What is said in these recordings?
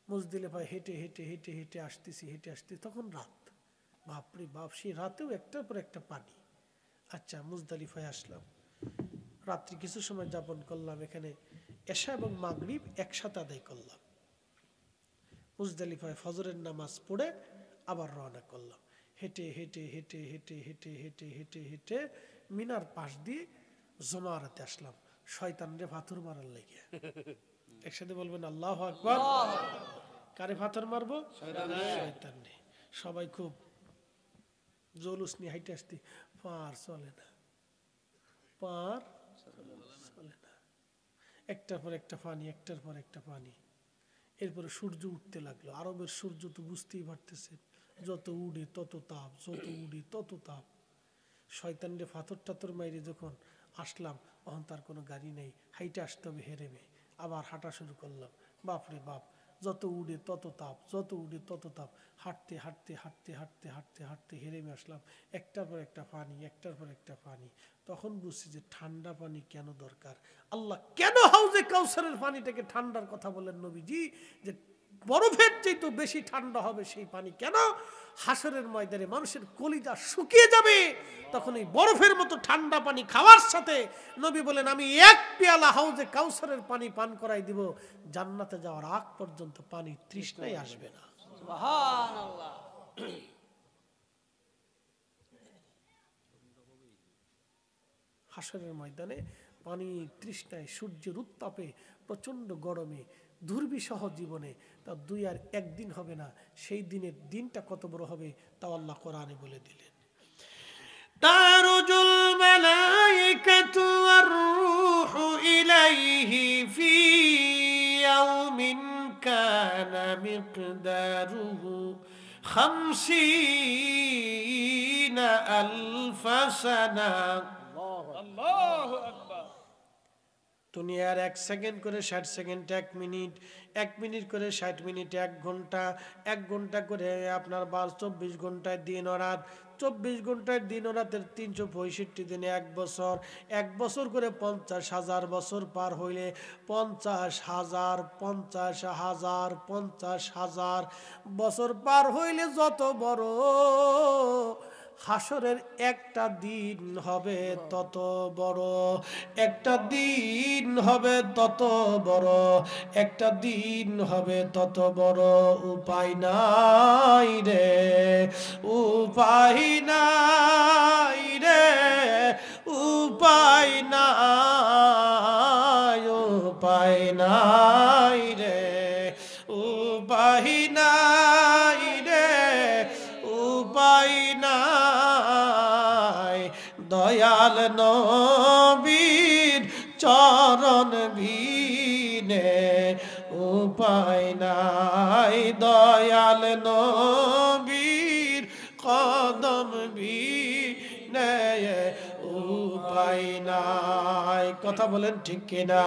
মুজদালিফায় হেঁটে হেঁটে হেঁটে হেঁটে আসতেছি, হেঁটে আসতে তখন রাত। বাপরে বাপ, সেই রাতেও একটার পর একটা পানি। আচ্ছা, মুজদালিফায় আসলাম, রাত্রি কিছু সময় যাপন করলাম এখানে, এশা এবং মাগরিব একসাথে আদায় করলাম। মুজদালিফায় ফজরের নামাজ পড়ে আবার রওনা করলাম, হেঁটে হেঁটে হেঁটে হেঁটে হেঁটে হেঁটে হেঁটে হেঁটে মিনার পাশ দিয়ে জমারাতে আসলাম, শয়তানরে পাথর মারার লেগে। একসাথে বলবেন আল্লাহু আকবার। কারে পাথর মারবো? শয়তানরে। সবাই খুব জলুস নিয়ে হাইটে আসতে, পার চলে না, পার চলে না। একটার পর একটা পানি, একটার পর একটা পানি। এরপরে সূর্য উঠতে লাগলো। আরবের সূর্য তো বুঝতেই পারতেছেন, যত উড়ে তত তাপ, যত উড়ে তত তাপ। শয়তানরে পাথর টাথর মাইরে যখন আসলাম, তখন তার কোনো গাড়ি নেই, হাইটে আসতে হবে হেরেমে। আবার হাঁটা শুরু করলাম, বাপরে বাপ, যত উড়ে তত তাপ, যত উড়ে তত তাপ। হাঁটতে হাঁটতে হাঁটতে হাঁটতে হাঁটতে হাঁটতে হেরেমে আসলাম, একটার পর একটা পানি, একটার পর একটা পানি। তখন বুঝছি যে ঠান্ডা পানি কেন দরকার। আল্লাহ কেন হাউজে কাউসারের পানিটাকে ঠান্ডার কথা বলেন নবীজি, যে বরফের চেয়ে তো বেশি ঠান্ডা হবে সেই পানি। কেন? হাসরের ময়দানে মানুষের কলিজা শুকিয়ে যাবে, তখন এই বরফের মতো ঠান্ডা পানি খাওয়ার সাথে নবী বলেন আমি এক পেয়ালা হাউজে কাউসারের পানি পান করাই দিব, জান্নাতে যাওয়ার আগ পর্যন্ত পানি তৃষ্ণাই আসবে না। সুবহানাল্লাহ। হাসরের ময়দানে পানি তৃষ্ণায়, সূর্যের উত্তাপে, প্রচন্ড গরমে, দুর্বিষহ জীবনে, তা 2 আর 1 দিন হবে না। সেই দিনের দিনটা কত বড় হবে তাও আল্লাহ কোরআনে বলে দিলেন। তারুজুল মালাইকাতু ওয়ার রূহু ইলাইহি ফি ইয়াউমিন কানা মিকদারুহু 50 আলফ সানা। আল্লাহু আকবার। দুনিয়ার 1 সেকেন্ড করে 60 সেকেন্ড 1 মিনিট, 1 মিনিট করে 60 মিনিট 1 ঘন্টা, 1 ঘন্টা করে আপনার 24 ঘন্টায় দিন ও রাত, 24 ঘন্টায় দিন ও রাতের 365 দিনে 1 বছর, 1 বছর করে 50,000 বছর পার হইলে 50,000 50,000 50,000 বছর পার হইলে যত বড় হাসরের একটা দিন হবে তত বড়, একটা দিন হবে তত বড়, একটা দিন হবে তত বড়। উপায় নাই রে, উপায় নাই রে, উপায় নাই, উপায় নাই রে, উপায় নাই রে, উপায় নাই। দয়াল নবীর চরণ ভিনে উপায় নাই, দয়াল নবীর কদম ভিনে উপায় নাই। কথা বলেন ঠিক কিনা?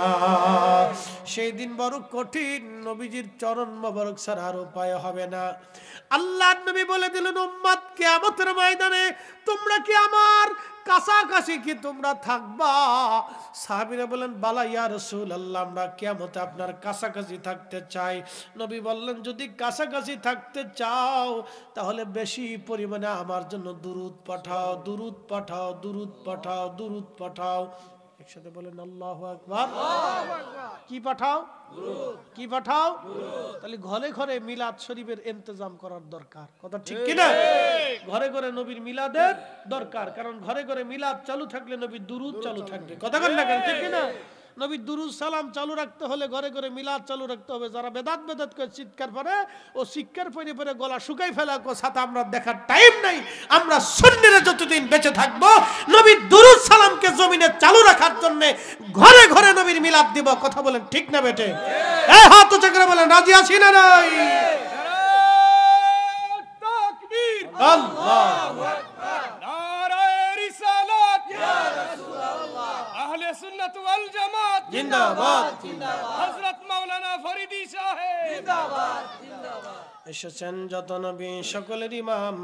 সেই দিন বড় কঠিন, নবীজির চরণ মোবারক ছাড়া আর উপায় হবে না। আল্লাহর নবী বলে দিলেন উম্মত কিয়ামতের ময়দানে তোমরা কি আমার কাছাকাছি কি তোমরা থাকবা? সাহাবীরা বলেন বালা ইয়া রাসূলুল্লাহ, আমরা কিয়ামতে আপনার কাছাকাছি থাকতে চাই। নবী বললেন যদি কাছাকাছি থাকতে চাও তাহলে বেশি পরিমাণে আমার জন্য দুরূদ পাঠাও, দুরূদ পাঠাও, দুরূদ পাঠাও, দুরূদ পাঠাও। একসাথে বলেন আল্লাহু আকবার। কি পাঠাও? কি পাঠাও? তাহলে ঘরে ঘরে মিলাদ শরীফের ইন্তজাম করার দরকার। কথা ঠিক কিনা? ঘরে ঘরে নবীর মিলাদের দরকার, কারণ ঘরে ঘরে মিলাদ চালু থাকলে নবীর দুরূদ চালু থাকবে। কথা বলেন না কেন? ঠিক কিনা? নবীর দুরূদ সালাম চালু রাখতে হলে ঘরে ঘরে মিলাদ চালু রাখতে হবে। যারা বেদাত বেদাত করে চিৎকার করে ও শিক্ষার পরে পরে গলা শুকাই ফেলা সাথে আমরা দেখার টাইম নাই। আমরা সুন্নিরা যতদিন বেঁচে থাকবো নবীর দুরূদ সালামকে জমিনে চালু রাখার জন্য ঘরে ঘরে নবীর মিলাদ দিব। কথা বলেন ঠিক না বেটে? এই হাত উঁচু করে বলেন রাজি আছি না নাই? তাকবীর, আল্লাহু আকবার, নারায়ে রিসালাত, ইয়া রাসূলুল্লাহ, আহলে সুন্নাত ওয়াল জামাত জিন্দাবাদ, জিন্দাবাদ, হযরত মাওলানা ফরিদী সাহেব জিন্দাবাদ, জিন্দাবাদ। এসেছেন যত নবী সকলের ইমাম,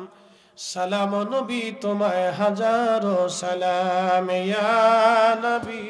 সালাম নবী তোমায় হাজারো সালাম ইয়া নবী।